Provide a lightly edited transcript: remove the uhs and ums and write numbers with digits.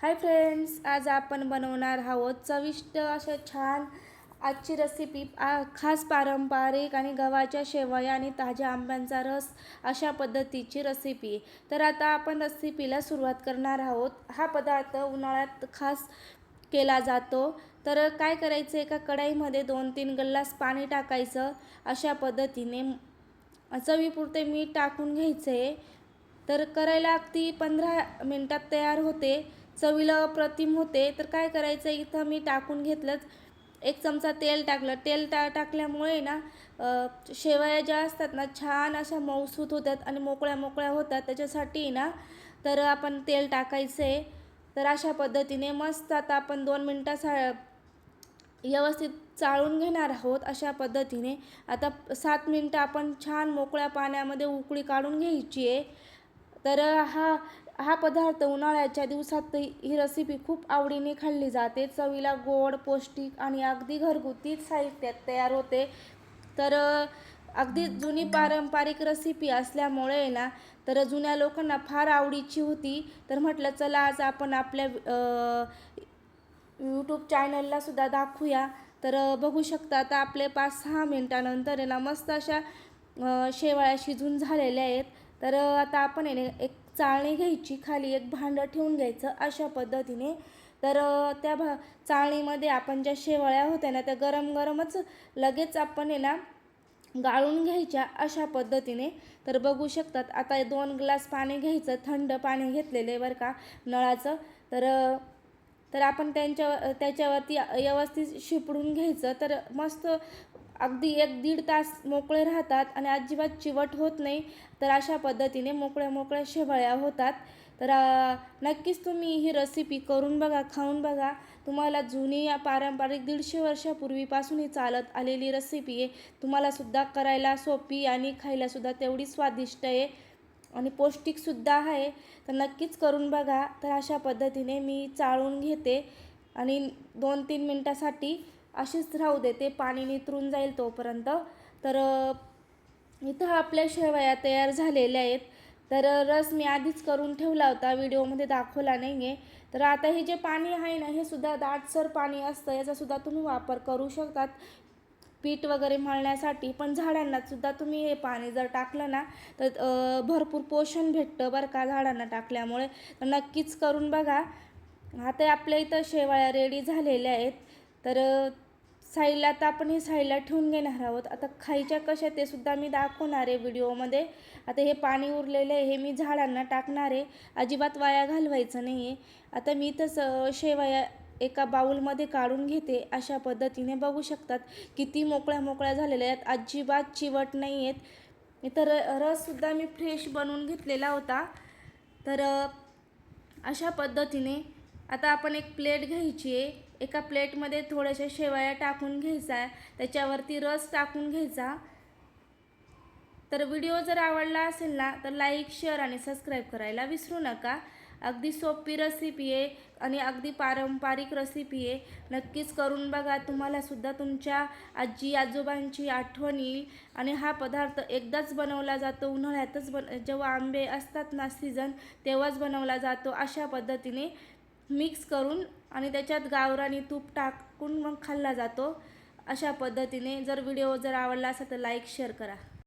Hi friends, आज आपण बनवणार आहोत चविष्ट अशा छान आजची रेसिपी खास पारंपरिक आणि गव्हाच्या शेवया आणि ताज्या आंब्यांचा रस अशा पद्धतीची रेसिपी। तर आता आपण रेसिपीला सुरुवात करणार आहोत। हा पदार्थ उन्हाळ्यात खास केला जातो। तर काय करायचं, एका कढईमध्ये 2-3 ग्लास पाणी टाकायचं। अशा पद्धतीने चवीपुरते मीठ टाकून घ्यायचे। तर करायला अगदी 15 मिनिटात तयार होते, चवीला अप्रतिम होते। तर काय करायचं, इथं मी टाकून घेतलंच 1 चमचा तेल टाकलं। तेल टाकल्यामुळे ना शेवया ज्या असतात ना छान अशा मऊसूत होतात आणि मोकळ्या मोकळ्या होतात, त्याच्यासाठी ना तर आपण तेल टाकायचं आहे। तर अशा पद्धतीने मस्त आता आपण 2 मिनिटं व्यवस्थित चाळून घेणार आहोत। अशा पद्धतीने आता 7 मिनिटं आपण छान मोकळ्या पाण्यामध्ये उकळी काढून घ्यायची आहे। तर हा पदार्थ उन्हाळ्याच्या दिवसात ही रेसिपी खूप आवडीने खाल्ली जाते। चवीला गोड, पौष्टिक आणि अगदी घरगुती साहित्यात तयार होते। तर अगदी जुनी पारंपरिक रेसिपी असल्यामुळे ना तर जुन्या लोकांना फार आवडीची होती। तर म्हटलं चला आज आपण आपल्या यूट्यूब चॅनलला सुद्धा दाखवूया। तर बघू शकता आता आपले 5-6 मिनिटानंतर आहे ना मस्त अशा शेवया शिजून झालेल्या आहेत। तर आता आपण एक चाळणी घ्यायची, खाली एक भांडं ठेवून घ्यायचं अशा पद्धतीने। तर त्या चाळणीमध्ये आपण ज्या शेवया होत्या ना त्या गरम गरमच लगेच आपण गाळून घ्यायच्या अशा पद्धतीने। तर बघू शकतात आता 2 ग्लास पाणी घ्यायचं, थंड पाणी घेतलेलं आहे बरं का नळाचं। तर आपण त्याच्यावरती व्यवस्थित शिपडून घ्यायचं। तर मस्त अगदी 1-1.5 तास मोकळे राहतात आणि अजिबात चिवट होत नाही। तर अशा पद्धतीने मोकळ्या मोकळ्या शेवया होतात। तर नक्कीच तुम्ही ही रेसिपी करून बघा, खाऊन बघा। तुम्हाला जुनी पारंपरिक 150 वर्षापूर्वीपासून ही चालत आलेली रेसिपी आहे। तुम्हाला सुद्धा करायला सोपी आणि खायला सुद्धा तेवढी स्वादिष्ट आहे आणि पौष्टिकसुद्धा आहे। तर नक्कीच करून बघा। तर अशा पद्धतीने मी चाळून घेते आणि 2-3 मिनिटासाठी अशीच राहू देते, पाणी नितरून जाईल तोपर्यंत। तर इथं आपल्या शेवया तयार झालेल्या आहेत। तर रस मी आधीच करून ठेवला होता, व्हिडिओमध्ये दाखवला नाही आहे। तर आता हे जे पाणी आहे ना हे सुद्धा दाटसर पाणी असतं, याचासुद्धा तुम्ही वापर करू शकतात पीठ वगैरे मळण्यासाठी। पण झाडांना सुद्धा तुम्ही हे पाणी जर टाकलं ना तर भरपूर पोषण भेटतं बरं का झाडांना टाकल्यामुळे। तर नक्कीच करून बघा। आता आपल्या इथं शेवया रेडी झालेल्या आहेत। तर साईडला आता आपण हे साईडला ठेवून घेणार आहोत। आता खायच्या कशा ते सुद्धा मी दाखवणार आहे व्हिडिओमध्ये। आता हे पाणी उरलेलं आहे हे मी झाडांना टाकणार आहे, अजिबात वाया घालवायचं नाही आहे। आता मी इथं शेवया एका बाउलमध्ये काढून घेते अशा पद्धतीने। बघू शकतात किती मोकळ्या मोकळ्या झालेल्या आहेत, अजिबात चिवट नाही आहेत। इथं रससुद्धा मी फ्रेश बनवून घेतलेला होता। तर अशा पद्धतीने आता आपण एक प्लेट घ्यायची आहे, एका प्लेटमध्ये थोड्याशा शेवया टाकून घ्यायचा, त्याच्यावरती रस टाकून घ्यायचा। तर व्हिडिओ जर आवडला असेल ना तर लाईक, शेअर आणि सबस्क्राईब करायला विसरू नका। अगदी सोपी रेसिपी आहे आणि अगदी पारंपरिक रेसिपी आहे। नक्कीच करून बघा, तुम्हाला सुद्धा तुमच्या आजी आजोबांची आठवण येईल। आणि हा पदार्थ एकदाच बनवला जातो, उन्हाळ्यातच जेव्हा आंबे असतात ना सीझन तेव्हाच बनवला जातो। अशा पद्धतीने मिक्स करून आणि त्याच्यात गावरानी तूप टाकून मग खाल्ला जातो अशा पद्धतीने। जर व्हिडिओ आवडला असेल तर लाईक शेअर करा।